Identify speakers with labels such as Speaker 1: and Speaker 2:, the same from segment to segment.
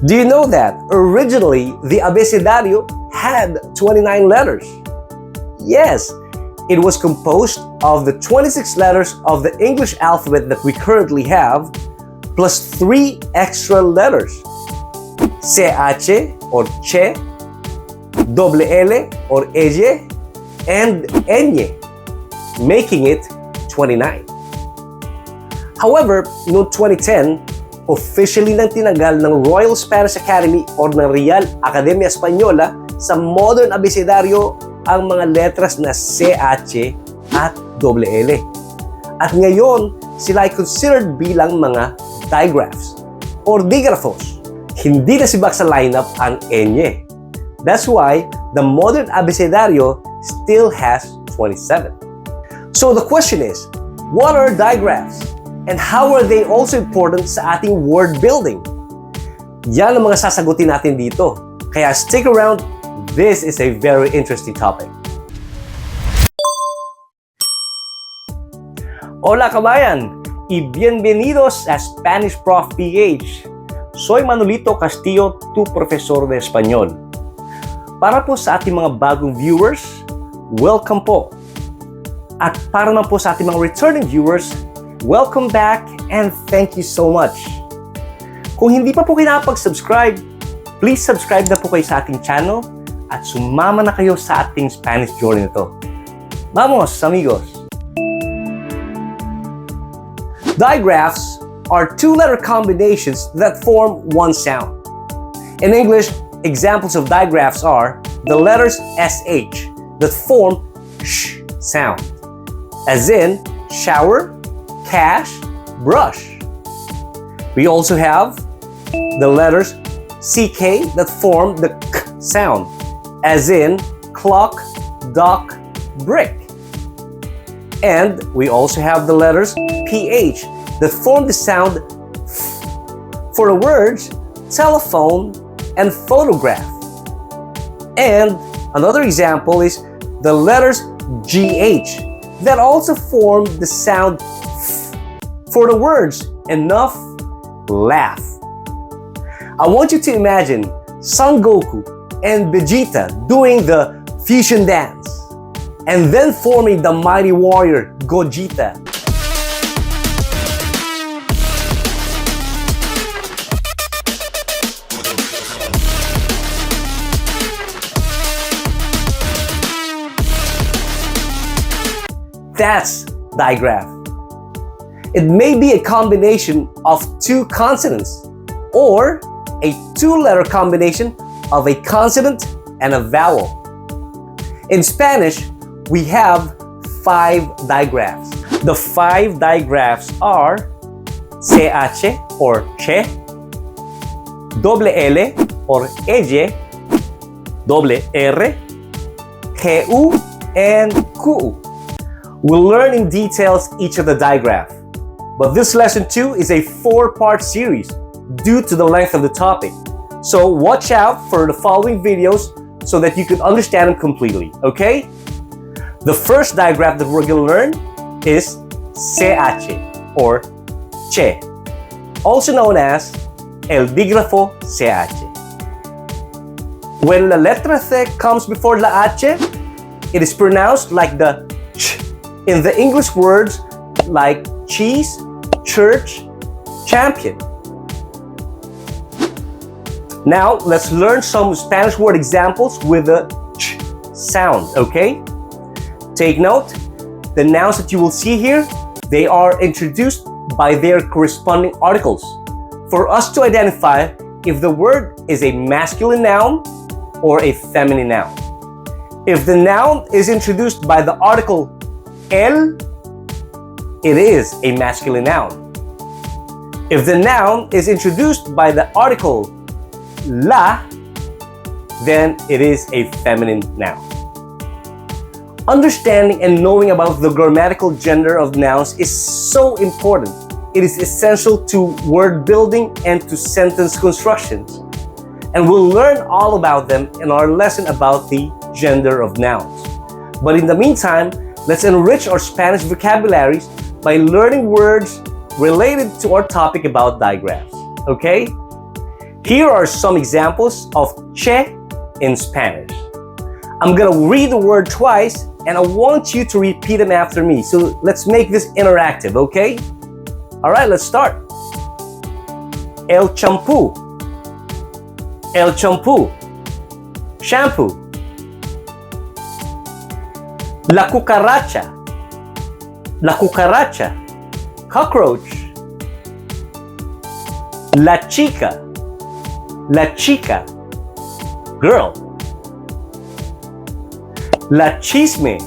Speaker 1: Do you know that originally the abecedario had 29 letters? Yes, it was composed of the 26 letters of the English alphabet that we currently have, plus 3 extra letters. CH or che, double L or eye, and ñ, making it 29. However, noong 2010, officially nang tinanggal ng Royal Spanish Academy or ng Real Academia Española sa modern abecedario ang mga letras na CH at double L. At ngayon, sila ay considered bilang mga digraphs or dígrafos. Hindi na sibak sa lineup ang ñ. That's why the modern abecedario still has 27. So the question is, what are digraphs? And how are they also important sa ating word building? Yan ang mga sasagutin natin dito. Kaya stick around, this is a very interesting topic. Hola kabayan! Y bienvenidos a SpanishProfPH. Soy Manolito Castillo, tu profesor de Español. Para po sa ating mga bagong viewers, welcome po. At para naman po sa ating mga returning viewers, welcome back and thank you so much. Kung hindi pa po kayo nakapag-subscribe, please subscribe na po kayo sa ating channel at sumama na kayo sa ating Spanish journey nito. Vamos, amigos! Digraphs are two-letter combinations that form one sound. In English, examples of digraphs are the letters SH that form sh sound, as in shower, cash, brush. We also have the letters CK that form the k sound, as in clock, dock, brick. And we also have the letters PH that form the sound f for the words telephone and photograph. And another example is the letters GH that also form the sound f for the words enough, laugh. I want you to imagine Son Goku and Vegeta doing the fusion dance and then forming the mighty warrior Gogeta. That's digraph. It may be a combination of two consonants or a two-letter combination of a consonant and a vowel. In Spanish, we have 5 digraphs. The 5 digraphs are CH or che, double L or eye, double R, GU, and QU. We'll learn in details each of the digraph. But this lesson 2 is a 4-part series due to the length of the topic. So watch out for the following videos so that you can understand them completely, okay? The first digraph that we're going to learn is CH or che, also known as el dígrafo CH. When la letra C comes before la H, it is pronounced like the ch in the English words like cheese, church, champion. Now, let's learn some Spanish word examples with the ch sound, okay? Take note, the nouns that you will see here, they are introduced by their corresponding articles for us to identify if the word is a masculine noun or a feminine noun. If the noun is introduced by the article el, it is a masculine noun. If the noun is introduced by the article la, then it is a feminine noun. Understanding and knowing about the grammatical gender of nouns is so important. It is essential to word building and to sentence constructions. And we'll learn all about them in our lesson about the gender of nouns. But in the meantime, let's enrich our Spanish vocabularies by learning words related to our topic about digraphs, okay? Here are some examples of che in Spanish. I'm gonna read the word twice and I want you to repeat them after me. So let's make this interactive, okay? All right, let's start. El champú. El champú. Shampoo. La cucaracha. La cucaracha. Cockroach. La chica. La chica. Girl. La chisme.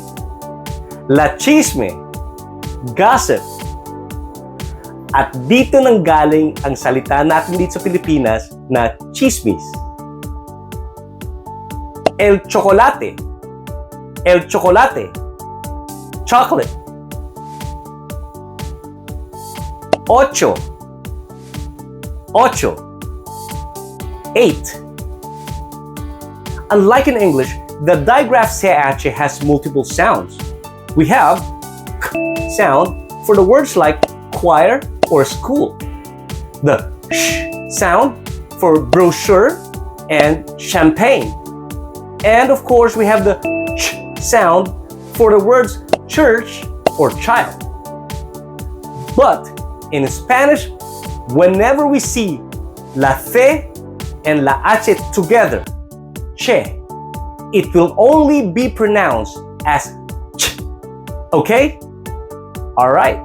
Speaker 1: La chisme. Gossip. At dito nang galing ang salita natin dito sa Pilipinas na chismis. El chocolate. El chocolate. Chocolate. Ocho. Ocho. 8. Unlike in English, the digraph PH has multiple sounds. We have k sound for the words like choir or school, the sh sound for brochure and champagne, and of course we have the ch sound for the words church or child. But in Spanish, whenever we see la C and la H together, che, it will only be pronounced as ch. Okay? Alright.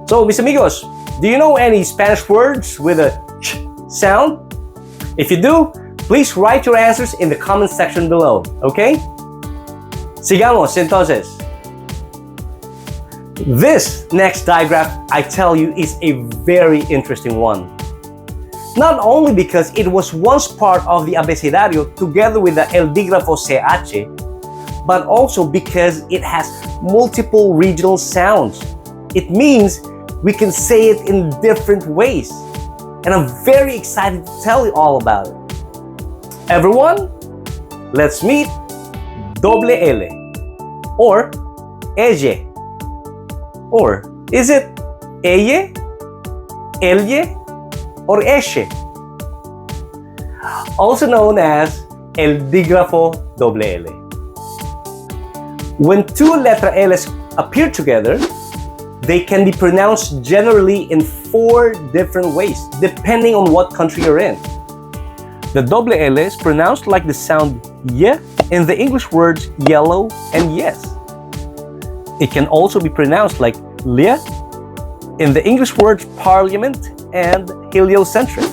Speaker 1: So, mis amigos, do you know any Spanish words with a ch sound? If you do, please write your answers in the comment section below. Okay? Sigamos entonces. This next digraph, I tell you, is a very interesting one. Not only because it was once part of the abecedario together with the el dígrafos CH, but also because it has multiple regional sounds. It means we can say it in different ways. And I'm very excited to tell you all about it. Everyone, let's meet doble L or ella. Or is it ella, elle, or esche? Also known as el dígrafo doble L. When two letra L's appear together, they can be pronounced generally in 4 different ways, depending on what country you're in. The doble L is pronounced like the sound y in the English words yellow and yes. It can also be pronounced like lia in the English words parliament and heliocentric.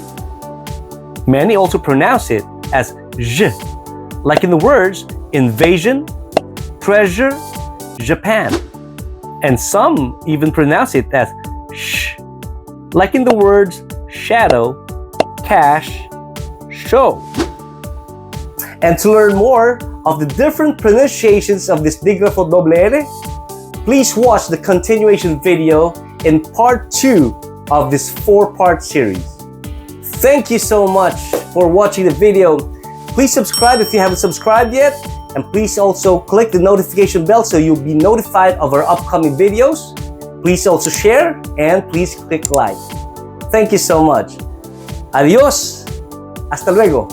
Speaker 1: Many also pronounce it as j, like in the words invasion, treasure, Japan. And some even pronounce it as sh, like in the words shadow, cash, show. And to learn more of the different pronunciations of this dígrafo doble L, please watch the continuation video in part 2 of this 4-part series. Thank you so much for watching the video. Please subscribe if you haven't subscribed yet, and please also click the notification bell so you'll be notified of our upcoming videos. Please also share and please click like. Thank you so much. Adios. Hasta luego.